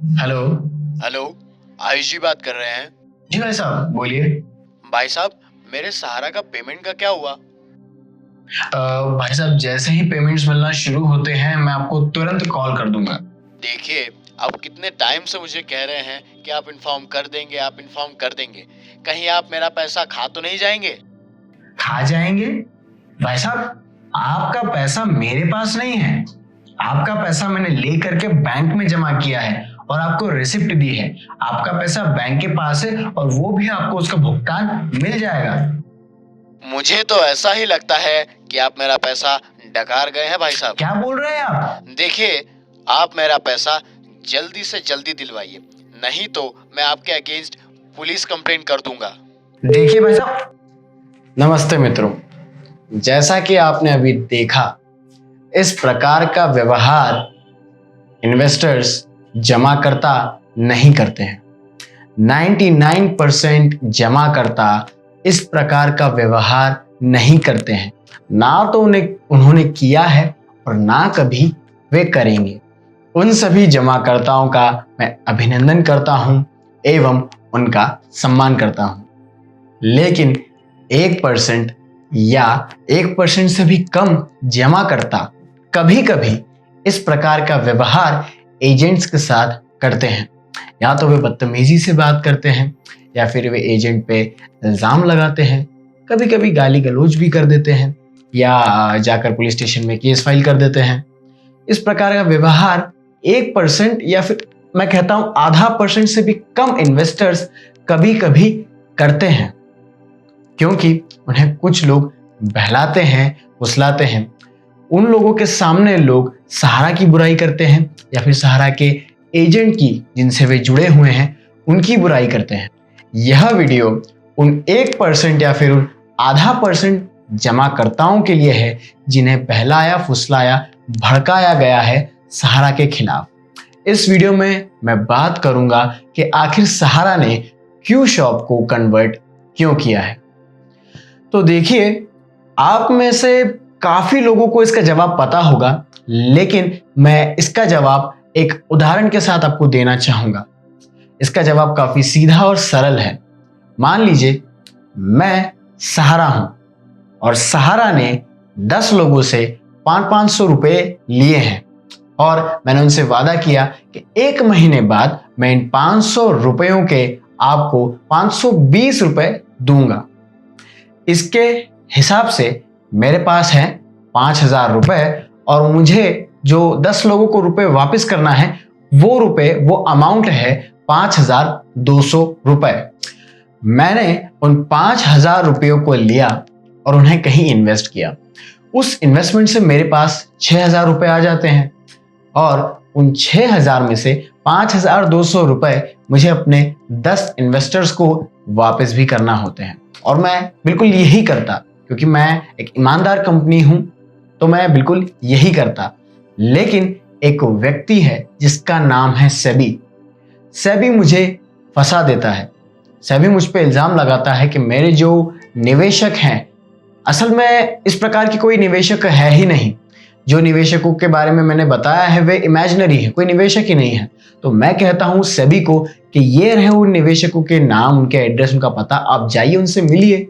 Hello. Hello. Ayush जी बात कर रहे हैं। जी भाई साहब बोलिए। भाई साहब, मेरे सहारा का पेमेंट का क्या हुआ? भाई साहब जैसे ही पेमेंट्स मिलना शुरू होते हैं मैं आपको तुरंत कॉल कर दूंगा। देखिए, आप कितने टाइम से मुझे कह रहे हैं कि आप इन्फॉर्म कर देंगे, आप इन्फॉर्म कर देंगे। कहीं आप मेरा पैसा खा तो नहीं जाएंगे? खा जाएंगे? भाई साहब आपका पैसा मेरे पास नहीं है। आपका पैसा मैंने ले करके बैंक में जमा किया है और आपको रिसिप्ट दी है। आपका पैसा बैंक के पास है और वो भी आपको उसका भुगतान मिल जाएगा। मुझे तो ऐसा ही लगता है कि आप मेरा पैसा डकार गए हैं भाई साहब। क्या बोल रहे हैं आप? देखिए, आप मेरा पैसा जल्दी से जल्दी दिलवाइए, नहीं तो मैं आपके अगेंस्ट पुलिस कंप्लेंट कर दूंगा। देखिए भाई साहब। नमस्ते मित्रों, जैसा कि आपने अभी देखा, इस प्रकार का व्यवहार इन्वेस्टर्स जमाकर्ता नहीं करते हैं। 99% जमाकर्ता इस प्रकार का व्यवहार नहीं करते हैं। ना तो उन्होंने किया है और ना कभी वे करेंगे। उन सभी जमाकर्ताओं का मैं अभिनंदन करता हूं एवं उनका सम्मान करता हूं। लेकिन 1% या 1% से भी कम जमाकर्ता कभी कभी इस प्रकार का व्यवहार एजेंट्स के साथ करते हैं। या तो वे बदतमीजी से बात करते हैं या फिर वे एजेंट पे इल्ज़ाम लगाते हैं। कभी कभी गाली गलौज भी कर देते हैं या जाकर पुलिस स्टेशन में केस फाइल कर देते हैं। इस प्रकार का व्यवहार 1% या फिर मैं कहता हूं आधा % से भी कम इन्वेस्टर्स कभी कभी करते हैं, क्योंकि उन्हें कुछ लोग बहलाते हैं, फुसलाते हैं। उन लोगों के सामने लोग सहारा की बुराई करते हैं या फिर सहारा के एजेंट की, जिनसे वे जुड़े हुए हैं, उनकी बुराई करते हैं। यह वीडियो उन 1% या फिर उन आधा % जमाकर्ताओं के लिए है जिन्हें बहलाया, फुसलाया, भड़काया गया है सहारा के खिलाफ। इस वीडियो में मैं बात करूंगा कि आखिर सहारा ने क्यू शॉप को कन्वर्ट क्यों किया है। तो देखिए, आप में से काफी लोगों को इसका जवाब पता होगा, लेकिन मैं इसका जवाब एक उदाहरण के साथ आपको देना चाहूंगा। इसका जवाब काफी सीधा और सरल है। मान लीजिए मैं सहारा हूं और सहारा ने 10 लोगों से 500 रुपए लिए हैं और मैंने उनसे वादा किया कि 1 महीने बाद मैं इन 500 रुपयों के आपको 520 रुपए दूंगा। इसके हिसाब से मेरे पास है 5000 रुपए और मुझे जो 10 लोगों को रुपए वापस करना है वो अमाउंट है 5200 रुपए। मैंने उन 5000 रुपयों को लिया और उन्हें कहीं इन्वेस्ट किया। उस इन्वेस्टमेंट से मेरे पास 6000 रुपए आ जाते हैं और उन 6000 में से 5200 रुपए मुझे अपने 10 इन्वेस्टर्स को वापस भी करना होते हैं। और मैं बिल्कुल यही करता, क्योंकि मैं एक ईमानदार कंपनी हूं, तो मैं बिल्कुल यही करता। लेकिन एक व्यक्ति है जिसका नाम है सेबी। सेबी मुझे फंसा देता है। सेबी मुझ पे इल्जाम लगाता है कि मेरे जो निवेशक हैं, असल में इस प्रकार की कोई निवेशक है ही नहीं। जो निवेशकों के बारे में मैंने बताया है वे इमेजिनरी है, कोई निवेशक ही नहीं है। तो मैं कहता हूं सेबी को कि ये रहे उन निवेशकों के नाम, उनके एड्रेस, उनका पता, आप जाइए उनसे मिलिए,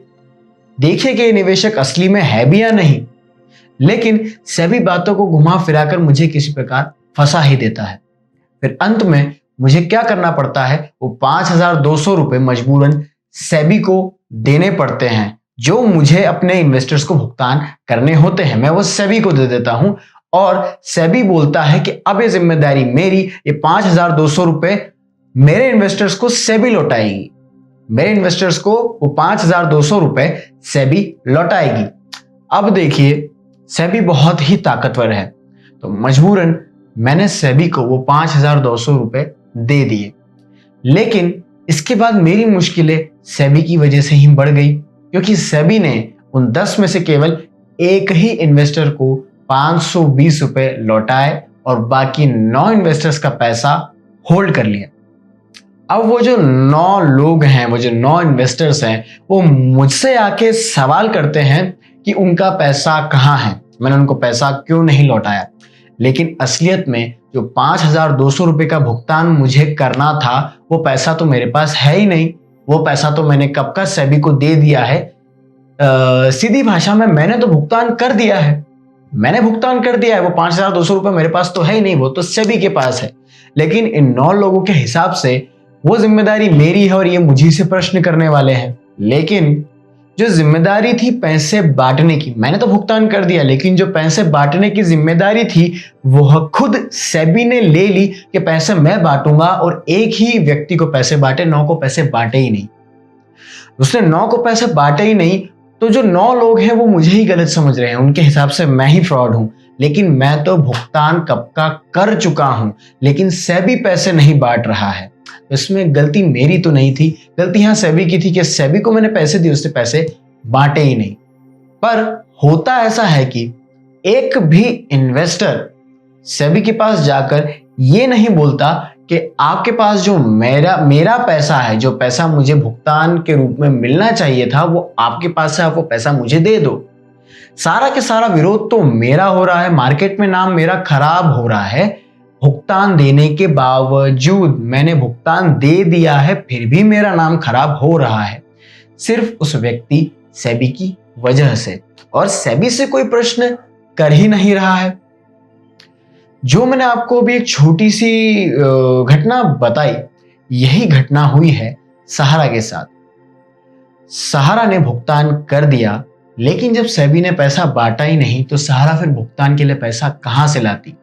देखिए कि ये निवेशक असली में है भी या नहीं। लेकिन सेबी बातों को घुमा फिराकर मुझे किसी प्रकार फंसा ही देता है। फिर अंत में मुझे क्या करना पड़ता है, वो 5200 रुपए मजबूरन सेबी को देने पड़ते हैं, जो मुझे अपने इन्वेस्टर्स को भुगतान करने होते हैं। मैं वो सेबी को दे देता हूं और सेबी बोलता है कि अब ये जिम्मेदारी मेरी, ये 5200 रुपए मेरे इन्वेस्टर्स को सेबी लौटाएगी। मेरे इन्वेस्टर्स को वो 5200 रुपए सेबी लौटाएगी। अब देखिए, सेबी बहुत ही ताकतवर है, तो मजबूरन मैंने सेबी को वो 5200 रुपए दे दिए। लेकिन इसके बाद मेरी मुश्किलें सेबी की वजह से ही बढ़ गई, क्योंकि सेबी ने उन 10 में से केवल एक ही इन्वेस्टर को 520 रुपए लौटाए और बाकी 9 इन्वेस्टर्स का पैसा होल्ड कर लिया। अब वो जो 9 लोग हैं, वो जो 9 इन्वेस्टर्स हैं, वो मुझसे आके सवाल करते हैं कि उनका पैसा कहाँ है, मैंने उनको पैसा क्यों नहीं लौटाया। लेकिन असलियत में जो 5,200 रुपये का भुगतान मुझे करना था वो पैसा तो मेरे पास है ही नहीं। वो पैसा तो मैंने कब का सेबी को दे दिया है। सीधी भाषा में मैंने तो भुगतान कर दिया है, मैंने भुगतान कर दिया है। वो 5,200 रुपये मेरे पास तो है ही नहीं, वो तो सेबी के पास है। लेकिन इन 9 लोगों के हिसाब से वो जिम्मेदारी मेरी है और ये मुझी से प्रश्न करने वाले हैं। लेकिन जो जिम्मेदारी थी पैसे बांटने की, मैंने तो भुगतान कर दिया, लेकिन जो पैसे बांटने की जिम्मेदारी थी वह खुद सेबी ने ले ली कि पैसे मैं बांटूंगा, और एक ही व्यक्ति को पैसे बांटे, 9 को पैसे बांटे ही नहीं। उसने 9 को पैसे बांटे ही नहीं, तो जो 9 लोग हैं वो मुझे ही गलत समझ रहे हैं। उनके हिसाब से मैं ही फ्रॉड हूं, लेकिन मैं तो भुगतान कब का कर चुका हूं, लेकिन सेबी पैसे नहीं बांट रहा है। इसमें गलती मेरी तो नहीं थी, गलती यहां सेबी की थी कि सेबी को मैंने पैसे दिए, उसने पैसे बांटे ही नहीं। पर होता ऐसा है कि एक भी इन्वेस्टर सेबी के पास जाकर ये नहीं बोलता कि आपके पास जो मेरा पैसा है, जो पैसा मुझे भुगतान के रूप में मिलना चाहिए था, वो आपके पास है, आप वो पैसा मुझे दे दो। सारा के सारा विरोध तो मेरा हो रहा है, मार्केट में नाम मेरा खराब हो रहा है। भुगतान देने के बावजूद, मैंने भुगतान दे दिया है फिर भी मेरा नाम खराब हो रहा है, सिर्फ उस व्यक्ति सेबी की वजह से। और सेबी से कोई प्रश्न कर ही नहीं रहा है। जो मैंने आपको अभी एक छोटी सी घटना बताई, यही घटना हुई है सहारा के साथ। सहारा ने भुगतान कर दिया, लेकिन जब सेबी ने पैसा बांटा ही नहीं, तो सहारा फिर भुगतान के लिए पैसा कहां से लाती।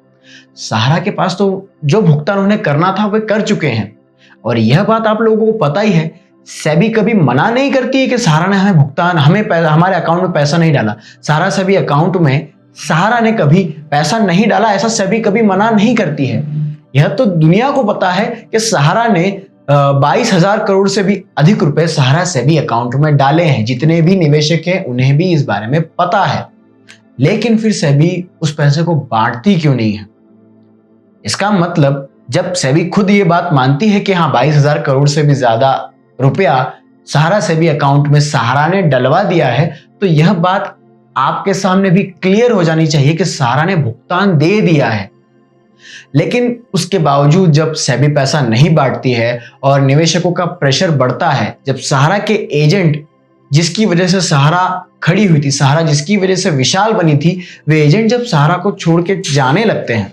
सहारा के पास तो जो भुगतान उन्हें करना था वे कर चुके हैं, और यह बात आप लोगों को पता ही है। सेबी कभी मना नहीं करती है कि सहारा ने हमें भुगतान, हमारे अकाउंट में पैसा नहीं डाला। सहारा अकाउंट में सहारा ने कभी पैसा नहीं डाला, ऐसा सेबी कभी मना नहीं करती है। यह तो दुनिया को पता है कि सहारा ने 22,000 करोड़ से भी अधिक रुपए सहारा सेबी अकाउंट में डाले हैं। जितने भी निवेशक हैं उन्हें भी इस बारे में पता है, लेकिन फिर सेबी उस पैसे को बांटती क्यों नहीं है। इसका मतलब जब सेबी खुद ये बात मानती है कि हाँ 22,000 करोड़ से भी ज्यादा रुपया सहारा सेबी अकाउंट में सहारा ने डलवा दिया है, तो यह बात आपके सामने भी क्लियर हो जानी चाहिए कि सहारा ने भुगतान दे दिया है। लेकिन उसके बावजूद जब सेबी पैसा नहीं बांटती है और निवेशकों का प्रेशर बढ़ता है, जब सहारा के एजेंट जिसकी वजह से सहारा खड़ी हुई थी, सहारा जिसकी वजह से विशाल बनी थी, वे एजेंट जब सहारा को छोड़ के जाने लगते हैं,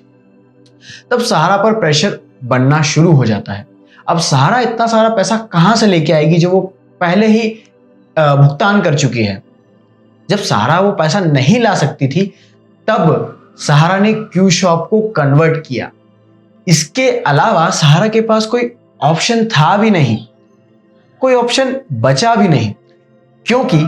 तब सहारा पर प्रेशर बनना शुरू हो जाता है। अब सहारा इतना सारा पैसा कहां से लेके आएगी जो वो पहले ही भुगतान कर चुकी है। जब सहारा वो पैसा नहीं ला सकती थी, तब सहारा ने क्यू शॉप को कन्वर्ट किया। इसके अलावा सहारा के पास कोई ऑप्शन था भी नहीं, कोई ऑप्शन बचा भी नहीं, क्योंकि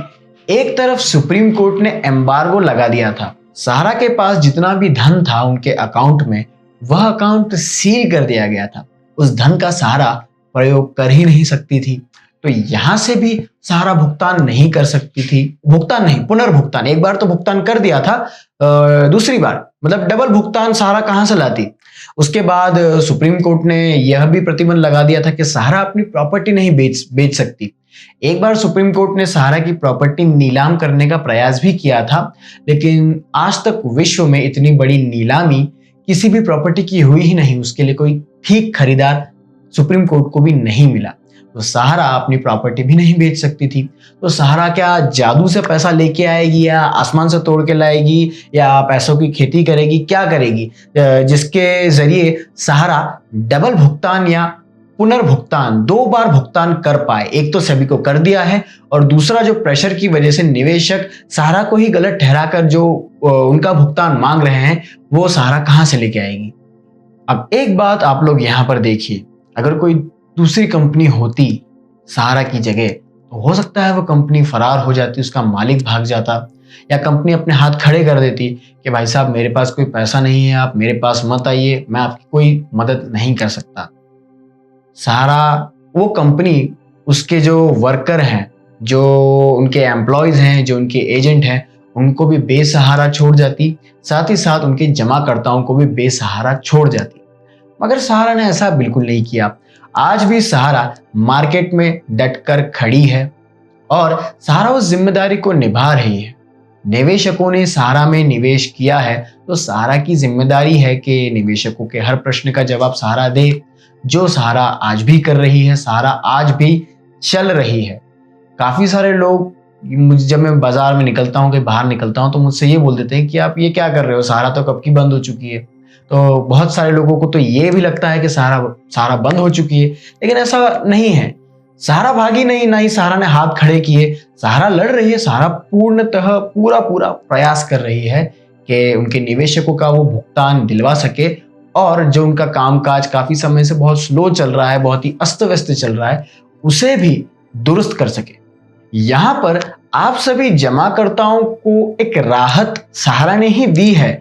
एक तरफ सुप्रीम कोर्ट ने एम्बार्गो लगा दिया था। सहारा के पास जितना भी धन था उनके अकाउंट में, वह अकाउंट सील कर दिया गया था। उस धन का सहारा प्रयोग कर ही नहीं सकती थी, तो यहां से भी सहारा भुगतान नहीं कर सकती थी। भुगतान नहीं, पुनर्भुगतान। एक बार तो भुगतान कर दिया था, दूसरी बार मतलब डबल भुगतान सहारा कहां से लाती। उसके बाद सुप्रीम कोर्ट ने यह भी प्रतिबंध लगा दिया था कि सहारा अपनी प्रॉपर्टी नहीं बेच सकती। एक बार सुप्रीम कोर्ट ने सहारा की प्रॉपर्टी नीलाम करने का प्रयास भी किया था, लेकिन आज तक विश्व में इतनी बड़ी नीलामी किसी भी प्रॉपर्टी की हुई ही नहीं। उसके लिए कोई ठीक खरीदार सुप्रीम कोर्ट को भी नहीं मिला, तो सहारा अपनी प्रॉपर्टी भी नहीं बेच सकती थी। तो सहारा क्या जादू से पैसा लेके आएगी, या आसमान से तोड़ के लाएगी, या पैसों की खेती करेगी, क्या करेगी जिसके जरिए सहारा डबल भुगतान या पुनर्भुगतान 2 बार भुगतान कर पाए। एक तो सेबी को कर दिया है, और दूसरा जो प्रेशर की वजह से निवेशक सहारा को ही गलत ठहराकर जो उनका भुगतान मांग रहे हैं, वो सहारा कहां से लेके आएगी। अब एक बात आप लोग यहां पर देखिए, अगर कोई दूसरी कंपनी होती सहारा की जगह, तो हो सकता है वो कंपनी फरार हो जाती, उसका मालिक भाग जाता, या कंपनी अपने हाथ खड़े कर देती कि भाई साहब मेरे पास कोई पैसा नहीं है, आप मेरे पास मत आइए, मैं आपकी कोई मदद नहीं कर सकता। सहारा वो कंपनी, उसके जो वर्कर हैं, जो उनके एम्प्लॉयज हैं, जो उनके एजेंट हैं, उनको भी बेसहारा छोड़ जाती, साथ ही साथ उनके जमाकर्ताओं को भी बेसहारा छोड़ जाती। मगर सहारा ने ऐसा बिल्कुल नहीं किया। आज भी सहारा मार्केट में डटकर खड़ी है, और सहारा उस जिम्मेदारी को निभा रही है। निवेशकों ने सहारा में निवेश किया है, तो सहारा की जिम्मेदारी है कि निवेशकों के हर प्रश्न का जवाब सहारा दे, जो सहारा आज भी कर रही है, सहारा आज भी चल रही है। काफी सारे लोग जब मैं बाजार में निकलता हूँ, कहीं बाहर निकलता हूँ, तो मुझसे ये बोल देते हैं कि आप ये क्या कर रहे हो, सहारा तो कब की बंद हो चुकी है। तो बहुत सारे लोगों को तो ये भी लगता है कि सहारा बंद हो चुकी है, लेकिन ऐसा नहीं है। सहारा भागी नहीं, ना ही सहारा ने हाथ खड़े किए। सहारा लड़ रही है, सहारा पूर्णतः पूरा प्रयास कर रही है कि उनके निवेशकों का वो भुगतान दिलवा सके, और जो उनका कामकाज काफी समय से बहुत स्लो चल रहा है, बहुत ही अस्त व्यस्त चल रहा है, उसे भी दुरुस्त कर सके। यहाँ पर आप सभी जमाकर्ताओं को एक राहत सहारा ने ही दी है,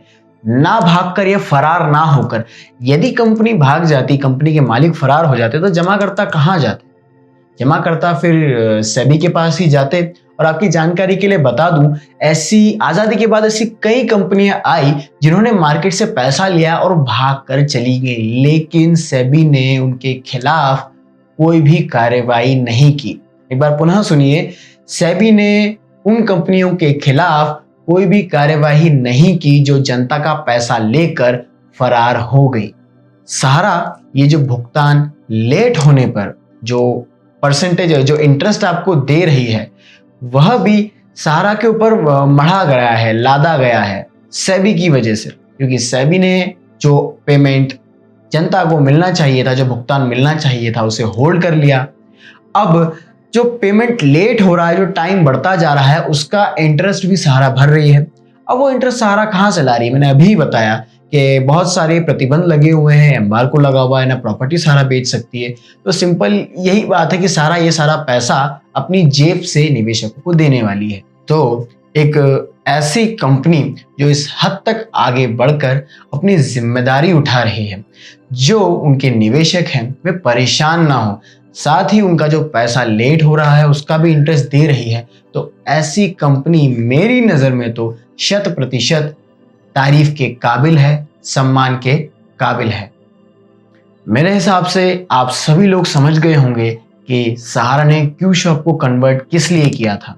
ना भागकर या फरार ना होकर। यदि कंपनी भाग जाती, कंपनी के मालिक फरार हो जाते, तो जमाकर्ता कहाँ जाते? जमाकर्ता फिर सेबी के पास ही जाते। और आपकी जानकारी के लिए बता दूं, ऐसी आजादी के बाद ऐसी कई कंपनियां आई जिन्होंने मार्केट से पैसा लिया और भागकर चली गई, लेकिन सेबी ने उनके खिलाफ कोई भी कार्रवाई नहीं की। एक बार पुनः सुनिए, सेबी ने उन कंपनियों के खिलाफ कोई भी कार्यवाही नहीं की जो जनता का पैसा लेकर फरार हो गई। सहारा ये जो भुगतान लेट होने पर जो परसेंटेज है, जो इंटरेस्ट आपको दे रही है, वह भी सहारा के ऊपर मढ़ा गया है, लादा गया है सेबी की वजह से। क्योंकि सेबी ने जो पेमेंट जनता को मिलना चाहिए था, जो भुगतान मिलना चाहिए था, उसे होल्ड कर लिया। अब जो पेमेंट लेट हो रहा है, जो टाइम बढ़ता जा रहा है, उसका इंटरेस्ट भी सहारा भर रही है। अब वो इंटरेस्ट सहारा कहाँ से ला रही है? मैंने अभी बताया कि बहुत सारे प्रतिबंध लगे हुए हैं, एम्बार्गो लगा हुआ है, ना प्रॉपर्टी सहारा बेच सकती है। तो सिंपल यही बात है कि सहारा ये सारा पैसा अपनी जेब से निवेशकों को देने वाली है। तो एक ऐसी कंपनी जो इस हद तक आगे बढ़कर अपनी जिम्मेदारी उठा रही है, जो उनके निवेशक हैं वे परेशान ना हो, साथ ही उनका जो पैसा लेट हो रहा है उसका भी इंटरेस्ट दे रही है, तो ऐसी कंपनी मेरी नजर में तो 100% तारीफ के काबिल है, सम्मान के काबिल है। मेरे हिसाब से आप सभी लोग समझ गए होंगे कि सहारा ने क्यू शॉप को कन्वर्ट किस लिए किया था,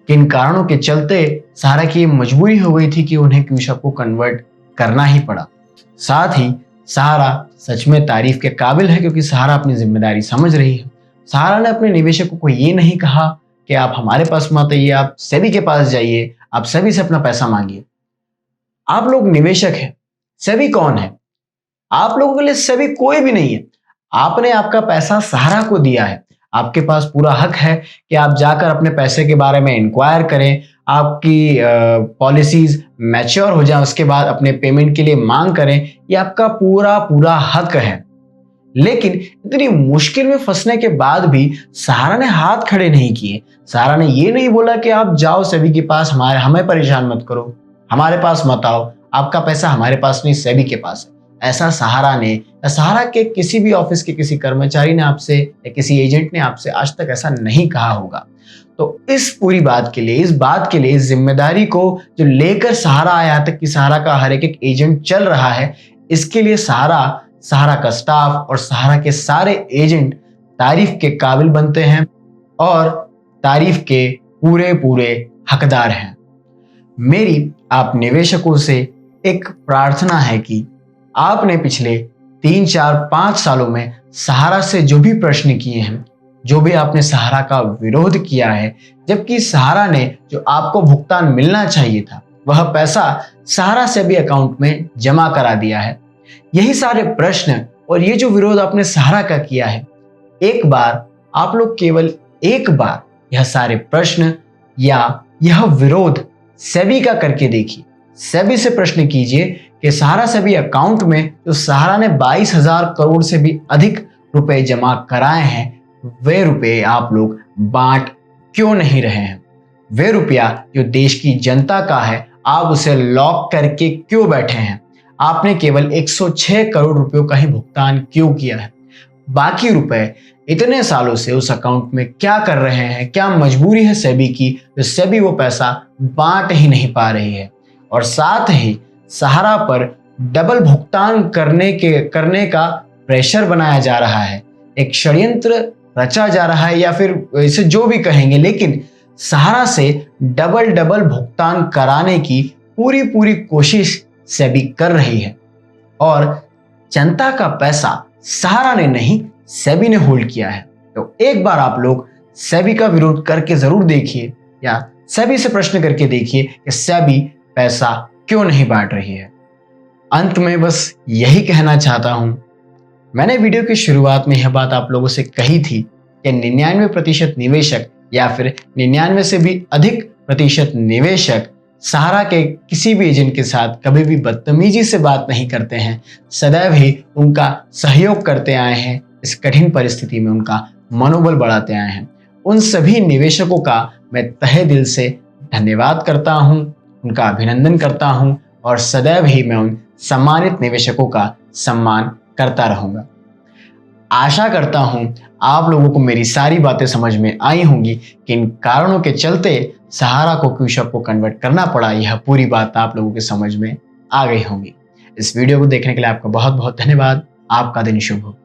किन कारणों के चलते सहारा की मजबूरी हो गई थी कि उन्हें क्यू शॉप को कन्वर्ट करना ही पड़ा। साथ ही सहारा सच में तारीफ के काबिल है, क्योंकि सहारा अपनी जिम्मेदारी समझ रही है। सहारा ने अपने निवेशकों को ये नहीं कहा कि आप हमारे पास मत आइए, आप सेबी के पास जाइए, आप सेबी से अपना पैसा मांगिए। आप लोग निवेशक हैं, सेबी कौन है? आप लोगों के लिए सेबी कोई भी नहीं है। आपने आपका पैसा सहारा को दिया है, आपके पास पूरा हक है कि आप जाकर अपने पैसे के बारे में इंक्वायर करें, आपकी पॉलिसीज मैच्योर हो जाए, उसके बाद अपने पेमेंट के लिए मांग करें। ये आपका पूरा हक है। लेकिन इतनी मुश्किल में फंसने के बाद भी सहारा ने हाथ खड़े नहीं किए। सहारा ने ये नहीं बोला कि आप जाओ सेबी के पास, हमें परेशान मत करो, हमारे पास मत आओ, आपका पैसा हमारे पास नहीं, सेबी के पास है। ऐसा सहारा ने या सहारा के किसी भी ऑफिस के किसी कर्मचारी ने आपसे या किसी एजेंट ने आपसे आज तक ऐसा नहीं कहा होगा। तो इस पूरी बात के लिए, इस बात के लिए, इस जिम्मेदारी को जो लेकर सहारा आया तक कि सहारा का हर एक एजेंट चल रहा है, इसके लिए सहारा का स्टाफ और सहारा के सारे एजेंट तारीफ के काबिल बनते हैं और तारीफ के पूरे हकदार हैं। मेरी आप निवेशकों से एक प्रार्थना है कि आपने पिछले 3, 4, 5 सालों में सहारा से जो भी प्रश्न किए हैं, जो भी आपने सहारा का विरोध किया है, जबकि सहारा ने जो आपको भुगतान मिलना चाहिए था वह पैसा सहारा से भी अकाउंट में जमा करा दिया है, यही सारे प्रश्न और ये जो विरोध आपने सहारा का किया है, एक बार आप लोग केवल एक बार यह सारे प्रश्न या यह विरोध सेबी का करके देखिए। सेबी से प्रश्न कीजिए कि सहारा सेबी अकाउंट में जो सहारा ने 22,000 करोड़ से भी अधिक रुपए जमा कराए हैं, वे रुपए आप लोग बांट क्यों नहीं रहे हैं? वे रुपया जो देश की जनता का है, आप उसे लॉक करके क्यों बैठे हैं? आपने केवल 106 करोड़ रुपयों का ही भुगतान क्यों किया है? बाकी रुपए इतने सालों से उस अकाउंट में क्या कर रहे हैं? क्या मजबूरी है सेबी की जो सेबी वो पैसा बांट ही नहीं पा रही है? और साथ ही सहारा पर डबल भुगतान करने का प्रेशर बनाया जा रहा है, एक षड्यंत्र रचा जा रहा है, या फिर इसे जो भी कहेंगे, लेकिन सहारा से डबल भुगतान कराने की पूरी कोशिश सेबी कर रही है और जनता का पैसा सहारा ने नहीं सेबी ने होल्ड किया है। तो एक बार आप लोग सेबी का विरोध करके जरूर देखिए या सेबी से प्रश्न करके देखिए कि सेबी पैसा क्यों नहीं बांट रही है। अंत में बस यही कहना चाहता हूं, मैंने वीडियो की शुरुआत में यह बात आप लोगों से कही थी कि 99% निवेशक या फिर 99 से भी अधिक प्रतिशत निवेशक सहारा के किसी भी एजेंट के साथ कभी भी बदतमीजी से बात नहीं करते हैं, सदैव ही उनका सहयोग करते आए हैं, इस कठिन परिस्थिति में उनका मनोबल बढ़ाते आए हैं। उन सभी निवेशकों का मैं तहे दिल से धन्यवाद करता हूं, उनका अभिनंदन करता हूं और सदैव ही मैं उन सम्मानित निवेशकों का सम्मान करता रहूंगा। आशा करता हूं आप लोगों को मेरी सारी बातें समझ में आई होंगी कि इन कारणों के चलते सहारा को क्यूशॉप को कन्वर्ट करना पड़ा। यह पूरी बात आप लोगों के समझ में आ गई होंगी। इस वीडियो को देखने के लिए आपका बहुत बहुत धन्यवाद। आपका दिन शुभ हो।